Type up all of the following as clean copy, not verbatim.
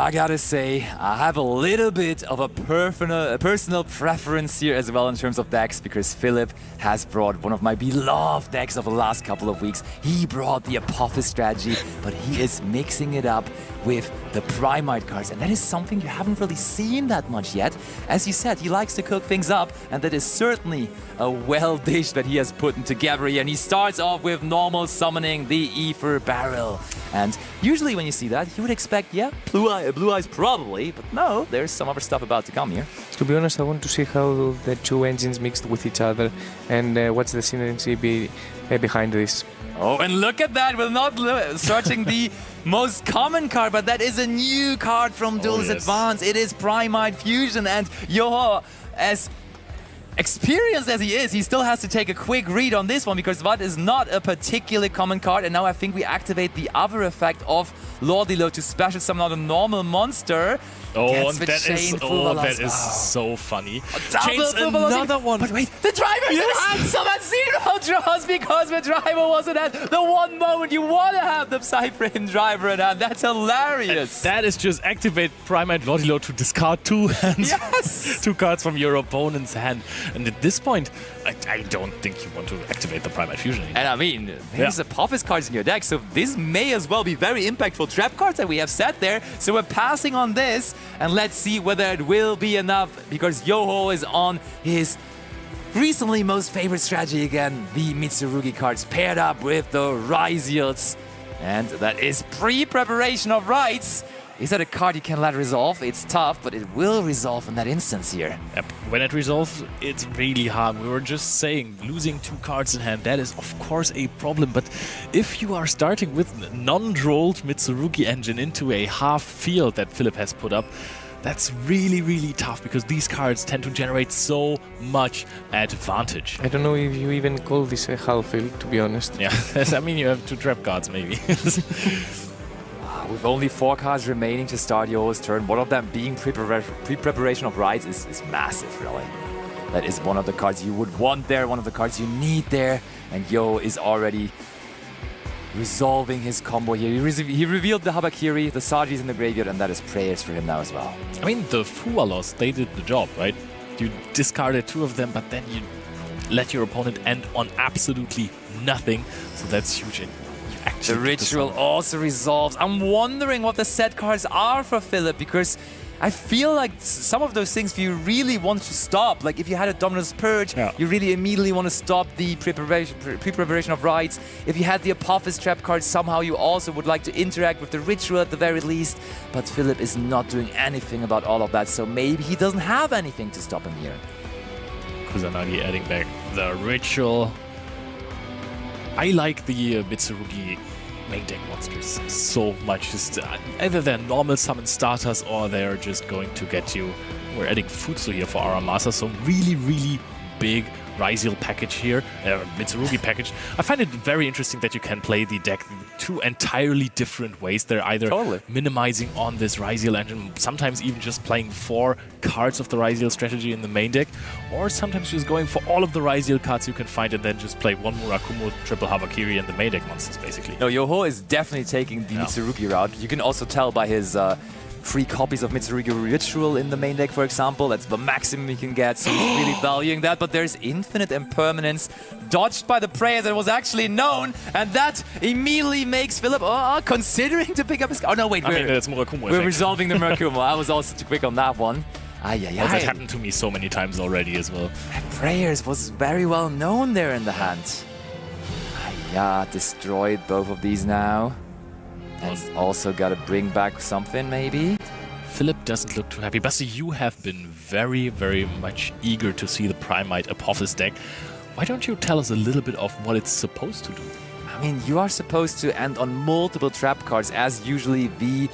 I gotta say, I have a little bit of a personal preference here as well in terms of decks, because Philipp has brought one of my beloved decks of the last couple of weeks. He brought the APORHIS strategy, but he is mixing it up with the PRIMITE cards, and that is something you haven't really seen that much yet. As you said, he likes to cook things up, and that is certainly a well dish that he has put together here. And he starts off with normal summoning the Ether Barrel. And usually when you see that, you would expect, yeah, blue eyes probably, but no, there's some other stuff about to come here. To be honest, I want to see how the two engines mixed with each other and what's the synergy behind this. Oh, and look at that, we're not searching the most common card, but that is a new card from Duelist Advance. It is PRIMITE Fusion, and Joo-Ho, as experienced as he is, he still has to take a quick read on this one, because that is not a particularly common card. And now I think we activate the other effect of LAVALIER to special summon out a normal monster. Oh, and that is so funny. Chains another one. But wait, the driver is handsome at 0 draws because the driver wasn't at the one moment you want to have the Cypher in driver in hand. That's hilarious. And that is just activate PRIMITE LAVALIER to discard two hands, two cards from your opponent's hand. And at this point, I don't think you want to activate the PRIMITE Fusion anymore. And I mean, there's APORHIS cards in your deck, so this may as well be very impactful trap cards that we have set there. So we're passing on this, and let's see whether it will be enough, because Joo-Ho is on his recently most favorite strategy again, the MITSURUGI cards paired up with the RYZEALs. And that is pre-preparation of rights. Is that a card you can let resolve? It's tough, but it will resolve in that instance here. Yep. When it resolves, it's really hard. We were just saying, losing two cards in hand, that is of course a problem. But if you are starting with non-drolled MITSURUGI engine into a half field that Philipp has put up, that's really, really tough, because these cards tend to generate so much advantage. I don't know if you even call this a half field, to be honest. Yeah, I mean, you have two trap cards maybe. With only 4 cards remaining to start Joo-Ho's turn, one of them being pre-preparation of rights is massive, really. That is one of the cards you would want there, one of the cards you need there, and Joo-Ho is already resolving his combo here. He revealed the Habakiri, the Saji's in the graveyard, and that is prayers for him now as well. I mean, the Fualos, they did the job, right? You discarded 2 of them, but then you let your opponent end on absolutely nothing, so that's huge. The ritual also resolves. I'm wondering what the set cards are for Philipp, because I feel like some of those things you really want to stop. Like if you had a Dominus Purge, you really immediately want to stop the pre-preparation of rights. If you had the APORHIS trap card, somehow you also would like to interact with the ritual at the very least. But Philipp is not doing anything about all of that, so maybe he doesn't have anything to stop him here. Kusanagi adding back the ritual. I like the MITSURUGI main deck monsters so much. Just either they're normal summon starters or they're just going to get you. We're adding Futsu here for Aramasa, so really, really big RYZEAL package here, MITSURUGI package. I find it very interesting that you can play the deck 2 entirely different ways. They're either minimizing on this RYZEAL engine, sometimes even just playing 4 cards of the RYZEAL strategy in the main deck, or sometimes just going for all of the RYZEAL cards you can find and then just play 1 Murakumo, triple Habakiri, and the main deck monsters, basically. No, Joo-Ho is definitely taking the MITSURUGI route. You can also tell by his 3 copies of MITSURUGI Ritual in the main deck, for example. That's the maximum you can get, so he's really valuing that. But there's Infinite Impermanence dodged by the prayers that was actually known, and that immediately makes Philipp considering to pick up his... Oh no, wait, we're resolving the Murakumo. I was also too quick on that one. That happened to me so many times already as well. Prayers was very well known there in the hand. Destroyed both of these now. And also got to bring back something, maybe? Philipp doesn't look too happy. Basti, you have been very, very much eager to see the PRIMITE APORHIS deck. Why don't you tell us a little bit of what it's supposed to do? I mean, you are supposed to end on multiple trap cards, as usually the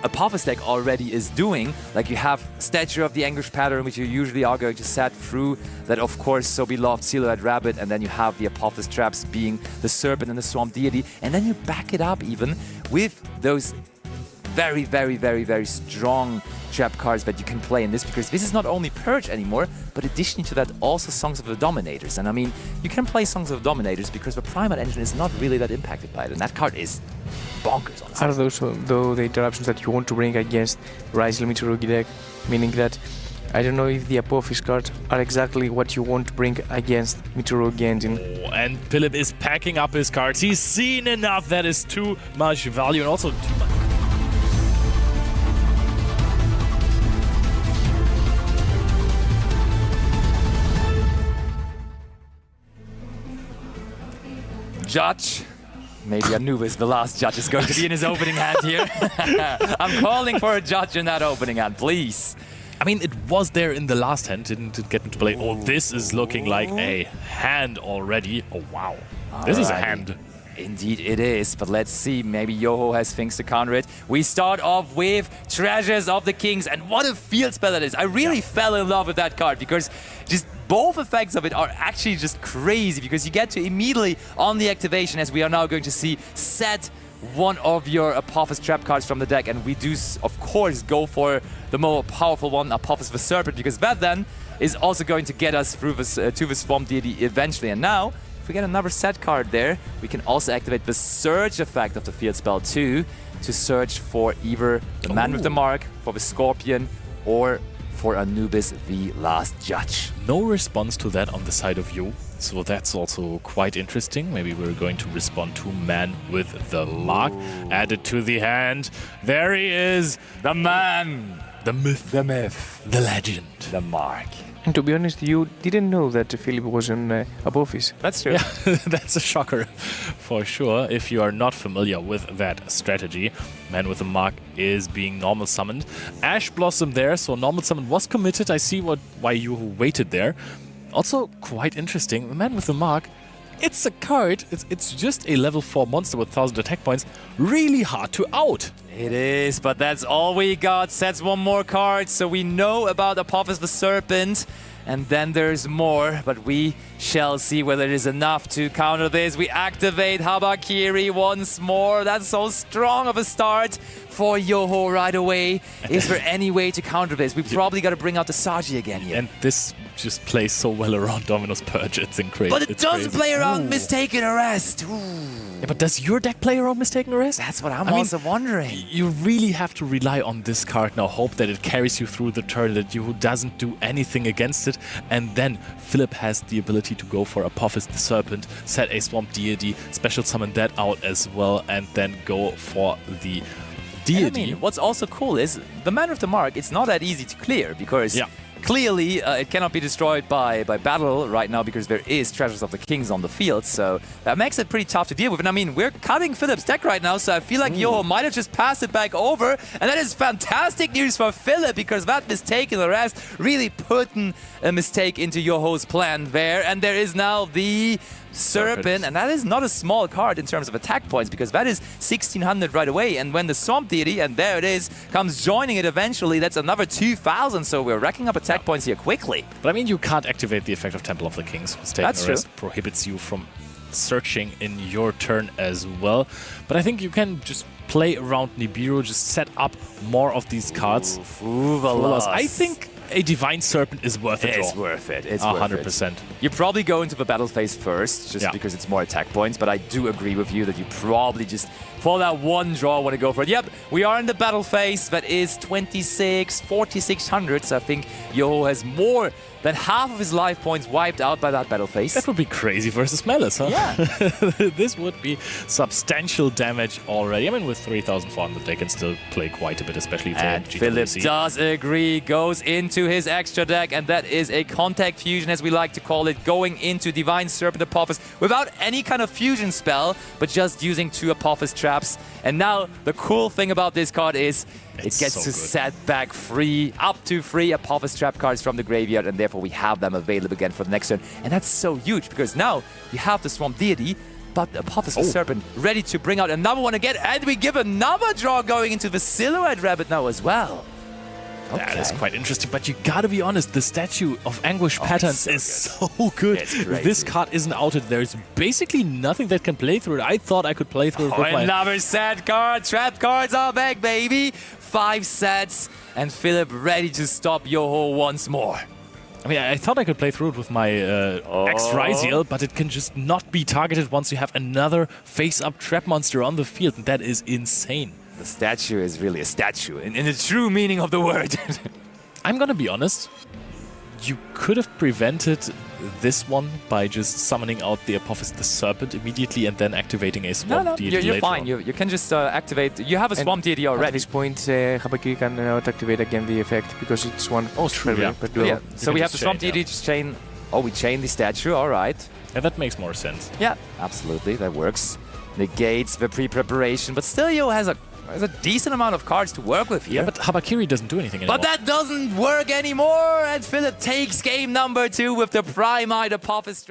APORHIS deck already is doing. Like you have Statue of the Anguish pattern, which you usually are going to set through that, of course, so beloved Silhouette Rabbit, and then you have the APORHIS traps being the Serpent and the Swamp Deity, and then you back it up even with those very, very, very, very strong trap cards that you can play in this, because this is not only Purge anymore, but additionally to that also Songs of the Dominators. And I mean, you can play Songs of the Dominators because the PRIMITE engine is not really that impacted by it, and that card is bonkers on Are those though the interruptions that you want to bring against RYZEAL MITSURUGI deck? Meaning that I don't know if the APORHIS cards are exactly what you want to bring against MITSURUGI engine. Oh, and Philipp is packing up his cards. He's seen enough. That is too much value and also too much. Judge. Maybe Anubis, the last judge, is going to be in his opening hand here. I'm calling for a judge in that opening hand, please. I mean, it was there in the last hand, didn't get into play. Oh, this is looking like a hand already. Oh, wow. This is a hand. Indeed it is, but let's see, maybe Joo-Ho has things to counter it. We start off with Treasures of the Kings, and what a field spell that is. I really fell in love with that card, because just both effects of it are actually just crazy, because you get to immediately, on the activation, as we are now going to see, set one of your Apophis trap cards from the deck, and we do, of course, go for the more powerful one, Apophis the Serpent, because that then is also going to get us through this, to the Swamp Deity eventually. And now, if we get another set card there, we can also activate the Surge effect of the field spell too, to search for either the Man with the Mark, for the Scorpion, or for Anubis, the Last Judge. No response to that on the side of you, so that's also quite interesting. Maybe we're going to respond to Man with the Mark. Added to the hand. There he is, the man, the myth, The myth, the legend, the Mark. And to be honest, you didn't know that Philipp was on APORHIS. That's true. Yeah, that's a shocker for sure. If you are not familiar with that strategy, Man with the Mark is being normal summoned. Ash Blossom there, so normal summon was committed. I see why you waited there. Also quite interesting, the Man with the Mark, it's a card, it's just a level 4 monster with 1000 attack points. Really hard to out. It is, but that's all we got. Sets one more card, so we know about Apophis the Serpent. And then there's more, but we shall see whether it is enough to counter this. We activate Habakiri once more. That's so strong of a start for Joo-Ho right away. Is there any way to counter this? We probably got to bring out the Saji again here. And this just plays so well around Dominus Purge, it's incredible. But it doesn't play around Mistaken Arrest. Ooh. Yeah, but does your deck play around Mistaken Arrest? That's what I'm also wondering. You really have to rely on this card now, hope that it carries you through the turn, that you doesn't do anything against it, and then Philipp has the ability to go for Apophis the Serpent, set a Swamp Deity, special summon that out as well, and then go for the Deity. I mean, what's also cool is the Man with the Mark, it's not that easy to clear, because clearly it cannot be destroyed by battle right now, because there is Treasures of the Kings on the field, so that makes it pretty tough to deal with. And I mean, we're cutting Philipp's deck right now, so I feel like Joo-Ho might have just passed it back over, and that is fantastic news for Philipp, because that Mistaken Arrest really putting a mistake into Joo-Ho's plan there, and there is now the Serpent, and that is not a small card in terms of attack points, because that is 1600 right away, and when the Swamp Deity, and there it is, comes joining it eventually, that's another 2000, so we're racking up attack points here quickly. But I mean, you can't activate the effect of Temple of the Kings. Mistaken Arrest prohibits you from searching in your turn as well. But I think you can just play around Nibiru, just set up more of these cards. I think a Divine Serpent is worth it. It's worth it. It's 100%. You probably go into the battle phase first, just because it's more attack points, but I do agree with you that you probably just, for that one draw, want to go for it. Yep, we are in the battle phase. That is 4600, so I think Joo-Ho has more than half of his life points wiped out by that battle phase. That would be crazy versus Melis, huh? Yeah. This would be substantial damage already. I mean, with 3400, they can still play quite a bit, especially if they have GWC. Philipp does agree, goes into his extra deck, and that is a Contact Fusion, as we like to call it, going into Divine Serpent Apophis without any kind of fusion spell, but just using 2 Apophis traps. And now, the cool thing about this card is it gets to set back up to 3 Apophis trap cards from the graveyard, and therefore we have them available again for the next turn. And that's so huge, because now you have the Swamp Deity, but the Apophis the Serpent ready to bring out another one again, and we give another draw going into the Silhouette Rabbit now as well. That is quite interesting, but you gotta be honest, the Statue of Anguish Patterns is so good. If this card isn't outed, there's basically nothing that can play through it. I thought I could play through it with my... Another sad card. Trap cards are back, baby. 5 sets, and Philipp ready to stop Joo-Ho once more. I mean, I thought I could play through it with my RYZEAL, but it can just not be targeted once you have another face-up trap monster on the field, and that is insane. The statue is really a statue, in the true meaning of the word. I'm gonna be honest, you could have prevented this one by just summoning out the Apophis the Serpent immediately and then activating a Swamp Deity you're later fine. on. You can just activate. You have a Swamp Deity At already. this point, Habakiri cannot activate again the effect because it's one true, yeah. per duel. Yeah. So can we have just the Swamp chain, Deity just chain. Oh, we chain the statue. All right. Yeah, that makes more sense. Yeah, absolutely. That works. Negates the pre-preparation, but still, Yo has a decent amount of cards to work with here. Yeah, but Habakiri doesn't do anything anymore. But that doesn't work anymore, and Philipp takes game number 2 with the PRIMITE Apophis.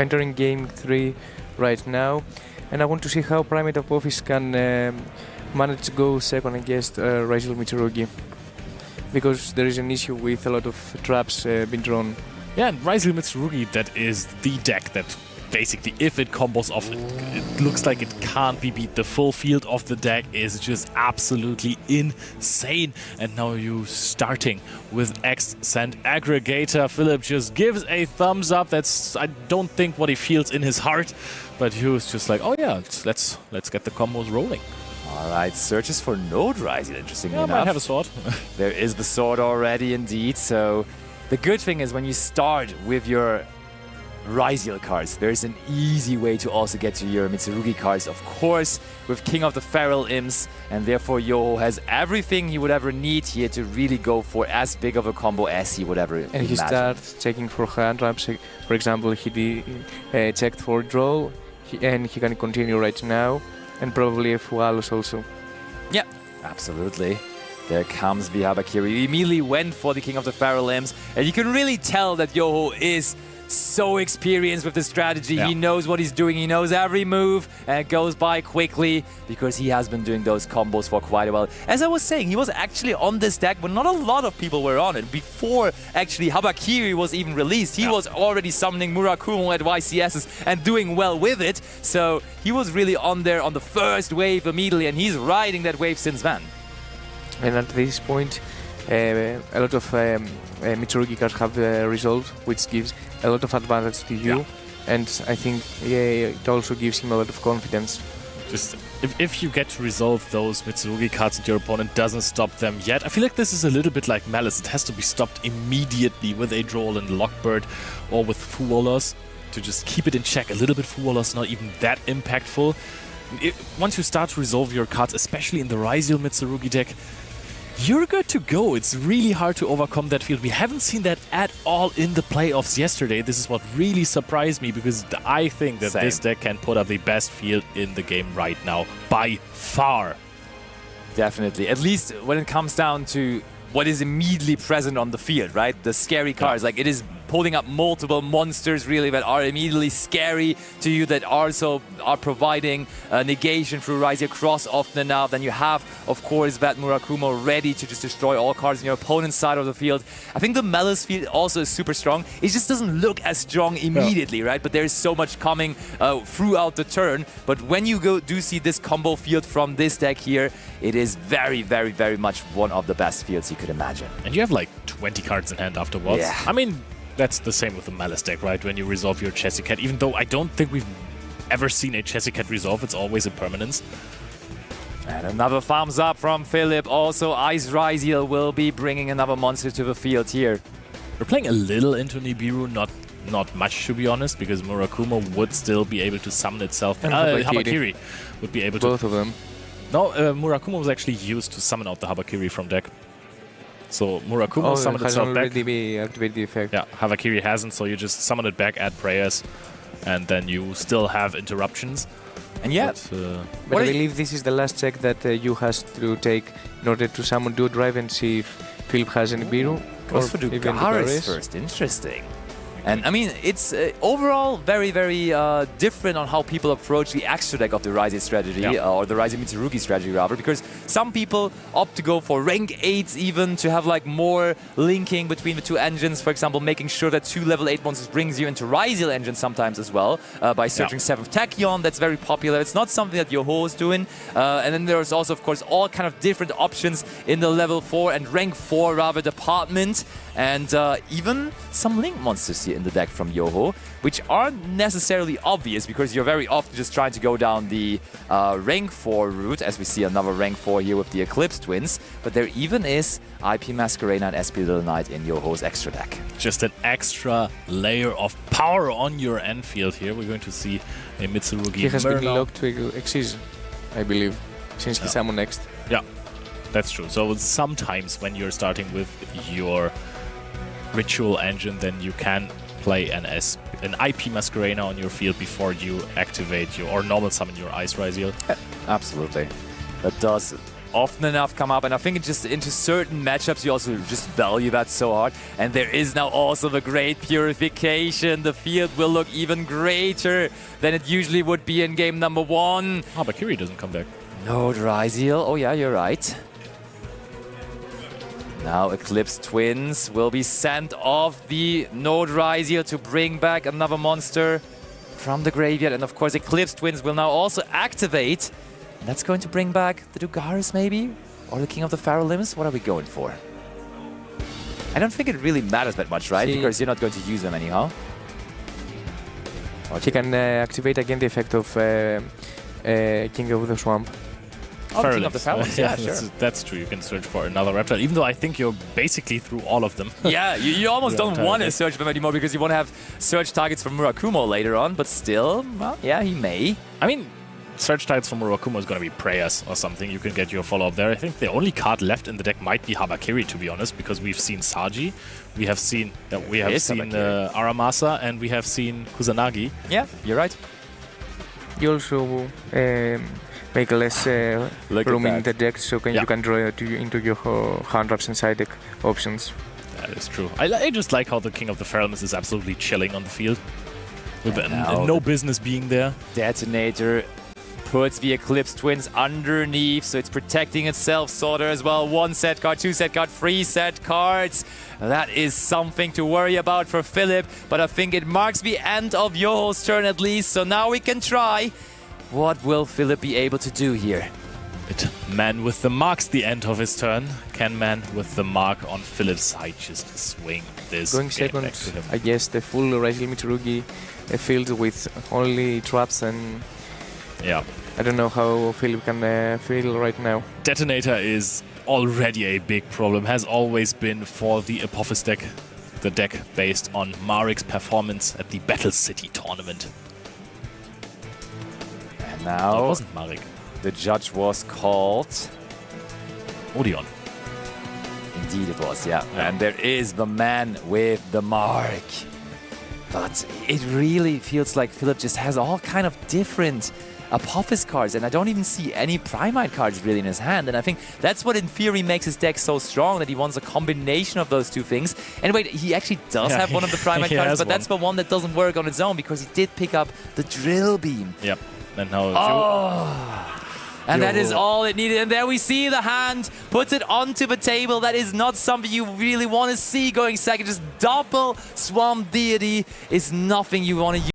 Entering game 3 right now, and I want to see how PRIMITE Apophis can manage to go second against RYZEAL MITSURUGI, because there is an issue with a lot of traps being drawn. Yeah, and RYZEAL MITSURUGI, that is the deck that basically, if it combos off, it looks like it can't be beat. The full field of the deck is just absolutely insane. And now you starting with X-Send Aggregator. Philipp just gives a thumbs up. That's, I don't think, what he feels in his heart, but he was just like, oh yeah, let's get the combos rolling. All right, searches for Node RYZEAL, interestingly Yeah, enough. might have a sword. There is the sword already, indeed. So the good thing is when you start with your RYZEAL cards, there's an easy way to also get to your MITSURUGI cards, of course, with King of the Feral Imps, and therefore Joo-Ho has everything he would ever need here to really go for as big of a combo as he would ever And imagine. he starts checking for hand traps. For example, he checked for draw, and he can continue right now, and probably a Fualos also. Yeah, absolutely. There comes the Habakiri. He immediately went for the King of the Feral Imps, and you can really tell that Joo-Ho is so experienced with the strategy. Yeah. He knows what he's doing. He knows every move, and it goes by quickly because he has been doing those combos for quite a while. As I was saying, he was actually on this deck, but not a lot of people were on it. Before actually Habakiri was even released, he was already summoning Murakumo at YCSs and doing well with it. So he was really on there on the first wave immediately, and he's riding that wave since then. And at this point, a lot of MITSURUGI cards have resolved, which gives a lot of advantage to you. And I think it also gives him a lot of confidence. Just if you get to resolve those MITSURUGI cards and your opponent doesn't stop them yet, I feel like this is a little bit like Malice. It has to be stopped immediately with a Droll and Lockbird or with Fuolos to just keep it in check. A little bit Fuolos, not even that impactful. Once you start to resolve your cards, especially in the RYZEAL MITSURUGI deck, you're good to go. It's really hard to overcome that field. We haven't seen that at all in the playoffs yesterday. This is what really surprised me, because I think that this deck can put up the best field in the game right now, by far. Definitely. At least when it comes down to what is immediately present on the field, right? The scary cards. Like, it is pulling up multiple monsters really that are immediately scary to you, that also are providing negation through RYZEAL cross often enough. Then you have, of course, that Murakumo ready to just destroy all cards on your opponent's side of the field. I think the Malice field also is super strong. It just doesn't look as strong immediately, right? But there's so much coming throughout the turn. But when you do see this combo field from this deck here, it is very, very, very much one of the best fields you could imagine. And you have like 20 cards in hand afterwards. Yeah. I mean, that's the same with the Malice deck, right? When you resolve your Chessy Cat, even though I don't think we've ever seen a Chessy Cat resolve, it's always a permanence. And another thumbs up from Philipp. Also, RYZEAL will be bringing another monster to the field here. We're playing a little into Nibiru, not much to be honest, because Murakumo would still be able to summon itself. And Habakiri would be able to. Both of them. No, Murakumo was actually used to summon out the Habakiri from deck. So Murakumo summoned itself back. Activate the effect. Yeah, Habakiri hasn't, so you just summon it back, add prayers, and then you still have interruptions. And yeah, but I believe this is the last check that you has to take in order to summon Duo Drive and see if Philipp has any Nibiru. goes for Dugaris first. Interesting. And I mean, it's overall very, very different on how people approach the extra deck of the RYZEAL strategy, or the RYZEAL MITSURUGI strategy rather, because some people opt to go for rank 8s even, to have like more linking between the two engines, for example, making sure that 2 level 8 monsters brings you into RYZEAL engines sometimes as well, by searching 7th Tachyon. That's very popular. It's not something that Joo-Ho is doing. And then there's also, of course, all kind of different options in the level 4 and rank 4 rather department, and even some link monsters here in the deck from Joo-Ho, which aren't necessarily obvious because you're very often just trying to go down the rank 4 route, as we see another rank 4 here with the Eclipse Twins, but there even is IP Masquerena and SP Little Knight in Yoo-Ho's extra deck. Just an extra layer of power on your end field here. We're going to see a MITSURUGI. He has been locked to Exige, I believe, since he summoned next. Yeah, that's true. So sometimes when you're starting with your Ritual engine, then you can play an IP Masquerena on your field before you activate or normal summon your Ice RYZEAL. Absolutely. That does often enough come up, and I think it just into certain matchups you also just value that so hard. And there is now also the great purification. The field will look even greater than it usually would be in game number 1. Habakiri doesn't come back. Node RYZEAL. Oh yeah, you're right. Now Eclipse Twins will be sent off the Node RYZEAL to bring back another monster from the graveyard. And of course Eclipse Twins will now also activate. And that's going to bring back the Dugaris maybe? Or the King of the Pharaoh Limbs? What are we going for? I don't think it really matters that much, right? Because you're not going to use them anyhow. He can activate again the effect of King of the Swamp. Oh, King of the Pharaohs, yeah, sure. That's true. You can search for another reptile, even though I think you're basically through all of them. Yeah, you almost don't want to search them anymore because you want to have search targets for Murakumo later on, but still, well, yeah, he may. I mean, search targets for Murakumo is going to be Prayers or something. You can get your follow-up there. I think the only card left in the deck might be Habakiri, to be honest, because we've seen Saji, we have seen Aramasa, and we have seen Kusanagi. Yeah, you're right. You also make less room in the deck, so you can draw into your hand traps and side deck options. That is true. I just like how the King of the Pharaoh Limbs is absolutely chilling on the field, with no business being there. Detonator puts the Eclipse Twins underneath, so it's protecting itself sort of as well. 1 set card, 2 set card, 3 set cards. That is something to worry about for Philipp, but I think it marks the end of Joo-Ho's turn at least, so now we can try. What will Philipp be able to do here? Man with the marks the end of his turn. Can man with the mark on Philipp's side just swing this going game second, back to him? I guess the full RYZEAL MITSURUGI field with only traps, and yeah, I don't know how Philipp can feel right now. Detonator is already a big problem, has always been for the Apophis deck, the deck based on Marik's performance at the Battle City tournament. And now it wasn't Marik. The judge was called Odeon. Indeed it was, yeah. And there is the man with the mark. But it really feels like Philipp just has all kind of different Apophis cards, and I don't even see any PRIMITE cards really in his hand. And I think that's what in theory makes his deck so strong, that he wants a combination of those two things. And wait, he actually does have one of the PRIMITE cards, but that's the one that doesn't work on its own because he did pick up the Drill Beam. Yep. And now and that is all it needed. And there we see the hand, puts it onto the table. That is not something you really want to see going second. Just double Swamp Deity is nothing you want to use.